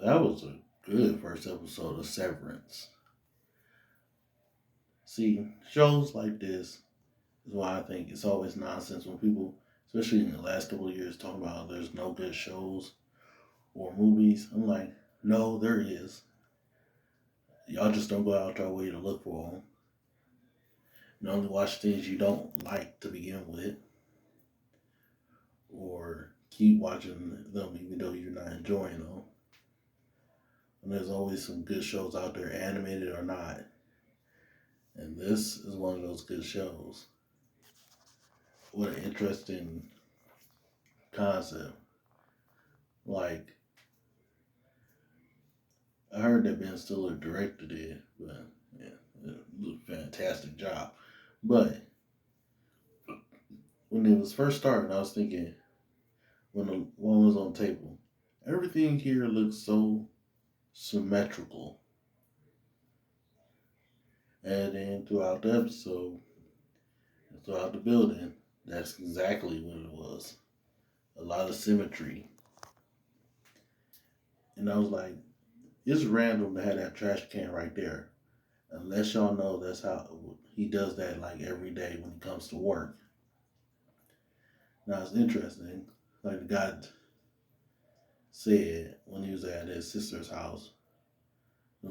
That was a good first episode of Severance. See, shows like this is why I think it's always nonsense when people, especially in the last couple of years, talking about there's no good shows or movies. I'm like, no, there is. Y'all just don't go out your way to look for them. You only watch things you don't like to begin with, or keep watching them even though you're not enjoying them. And there's always some good shows out there, animated or not. And this is one of those good shows. What an interesting concept. Like, I heard that Ben Stiller directed it, but yeah, it was a fantastic job. But when it was first starting, I was thinking, when the one was on the table, everything here looks so symmetrical. And then throughout the episode, throughout the building, that's exactly what it was. A lot of symmetry. And I was like, it's random to have that trash can right there. Unless y'all know that's how he does that like every day when he comes to work. Now it's interesting, like the guy said when he was at his sister's house,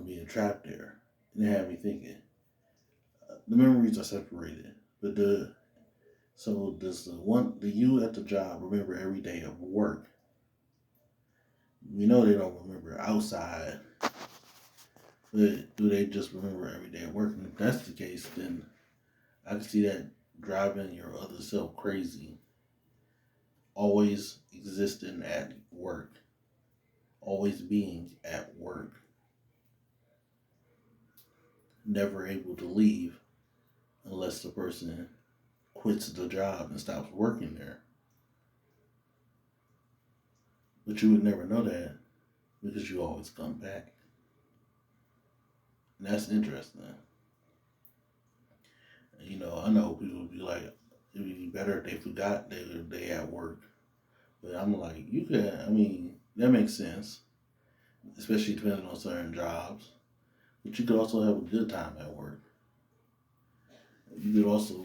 being trapped there. And it had me thinking, the memories are separated, but does the you at the job remember every day of work? We know they don't remember outside, but do they just remember every day of work? And if that's the case, then I can see that driving your other self crazy. Always existing at work, always being at work, never able to leave unless the person quits the job and stops working there. But you would never know that because you always come back. And that's interesting. I know people would be like, it'd be better if they forgot they at work. But I'm like, that makes sense, especially depending on certain jobs. But you could also have a good time at work. You could also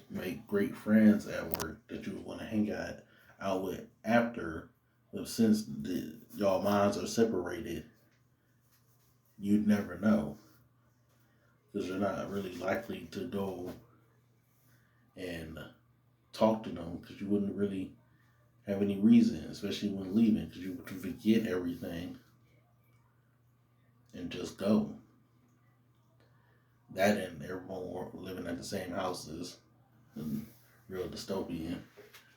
make great friends at work that you would want to hang out with after. But since y'all minds are separated, you'd never know because you're not really likely to go and talk to them because you wouldn't really have any reason, especially when leaving, because you would forget everything and just go. That and everyone living at the same houses and real dystopian,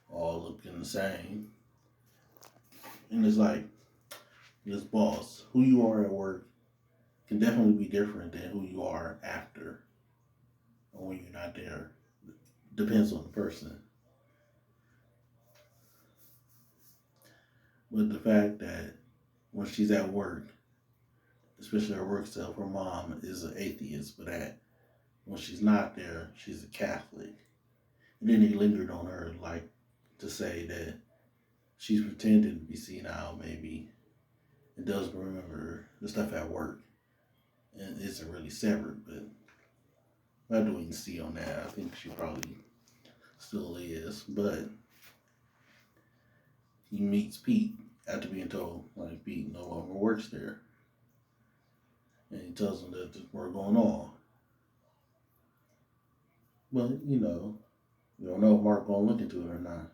all looking the same. And it's like this boss, who you are at work can definitely be different than who you are after or when you're not there. Depends on the person. But the fact that when she's at work, especially her work self, her mom is an atheist, but that when she's not there, she's a Catholic. And then he lingered on her, like to say that she's pretending to be senile, maybe, and does remember the stuff at work and isn't really severed. But I do even see on that. I think she probably still is. But he meets Pete after being told, like, Pete no longer works there. And he tells him that there's more going on. But, you don't know if Mark going to look into it or not.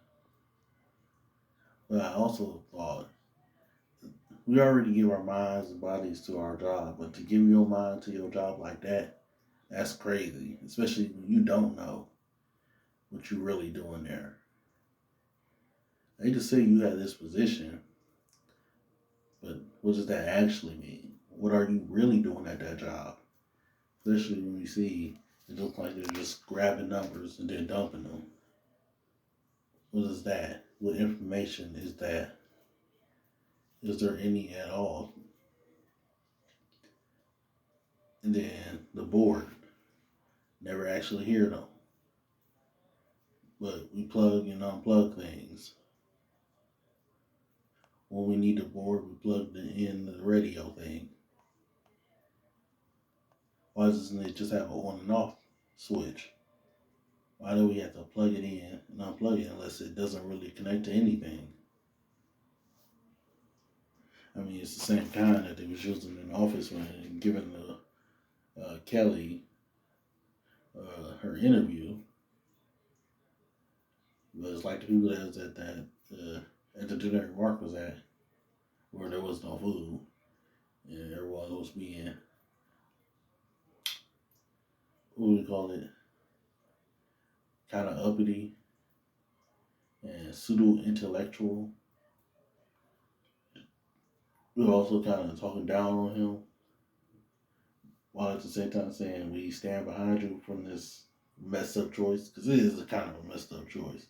But I also thought we already give our minds and bodies to our job, but to give your mind to your job like that, that's crazy. Especially when you don't know what you're really doing there. They just say you have this position, but what does that actually mean? What are you really doing at that job? Especially when you see it looks like they're just grabbing numbers and then dumping them. What is that? What information is that? Is there any at all? And then the board never actually hear them. But we plug and unplug things. when we need the board, we plug it in the radio thing. Why doesn't it just have an on and off switch? Why do we have to plug it in and unplug it unless it doesn't really connect to anything? I mean, it's the same kind that they was using in the office when giving the Kelly her interview. But it's like the people that was at the dinner Mark was at, where there was no food, and everyone was being, what do we call it, kind of uppity and pseudo intellectual. We were also kind of talking down on him, while at the same time saying we stand behind you from this messed up choice, because it is a kind of a messed up choice.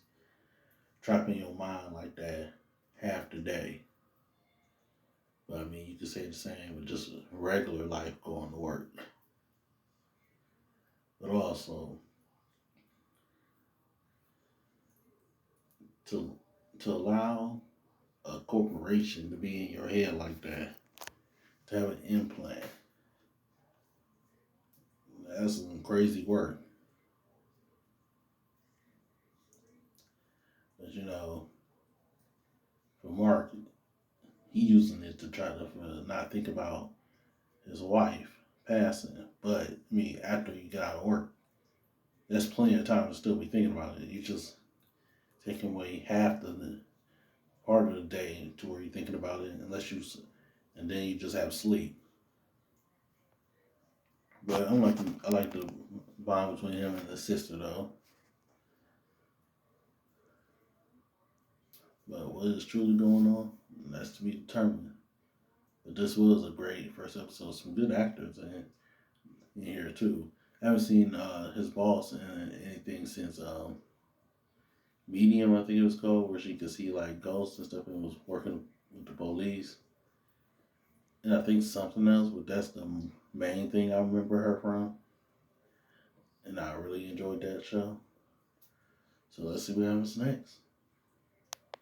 Trapping your mind like that half the day. But I mean, you could say the same with just regular life going to work. But also to allow a corporation to be in your head like that, to have an implant, that's some crazy work. But for Mark, he using it to try to not think about his wife passing. But I mean, after you get out of work, there's plenty of time to still be thinking about it. You just taking away half the part of the day to where you're thinking about it, and then you just have sleep. But I like the bond between him and his sister though. But what is truly going on, that's to be determined. But this was a great first episode. Some good actors in here too. I haven't seen his boss in anything since Medium, I think it was called, where she could see like ghosts and stuff and was working with the police. And I think something else, but that's the main thing I remember her from. And I really enjoyed that show. So let's see what happens next.